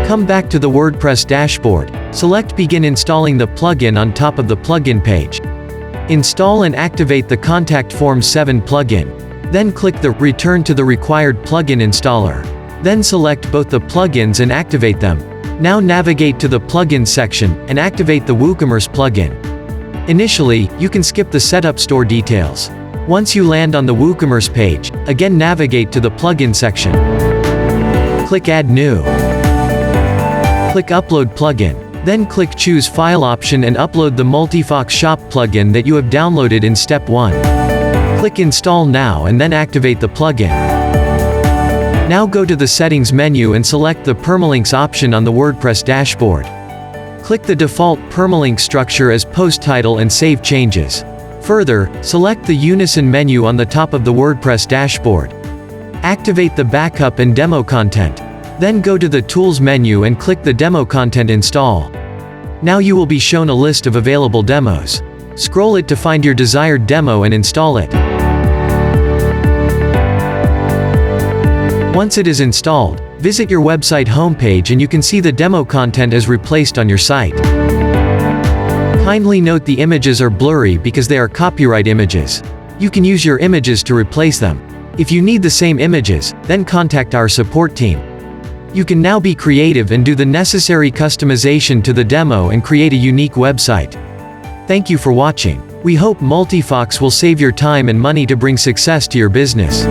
Come back to the WordPress dashboard. Select Begin installing the plugin on top of the plugin page. Install and activate the Contact Form 7 plugin. Then click the Return to the required plugin installer. Then select both the plugins and activate them. Now navigate to the Plugins section, and activate the WooCommerce plugin. Initially, you can skip the Setup Store details. Once you land on the WooCommerce page, again navigate to the Plugin section. Click Add New. Click Upload Plugin. Then click Choose File option and upload the Multifox Shop plugin that you have downloaded in Step 1. Click Install Now and then activate the plugin. Now go to the Settings menu and select the Permalinks option on the WordPress dashboard. Click the default permalink structure as post title and save changes. Further, select the Unison menu on the top of the WordPress dashboard. Activate the backup and demo content. Then go to the Tools menu and click the Demo Content Install. Now you will be shown a list of available demos. Scroll it to find your desired demo and install it. Once it is installed, visit your website homepage and you can see the demo content is replaced on your site. Kindly note the images are blurry because they are copyright images. You can use your images to replace them. If you need the same images, then contact our support team. You can now be creative and do the necessary customization to the demo and create a unique website. Thank you for watching. We hope Multifox will save your time and money to bring success to your business.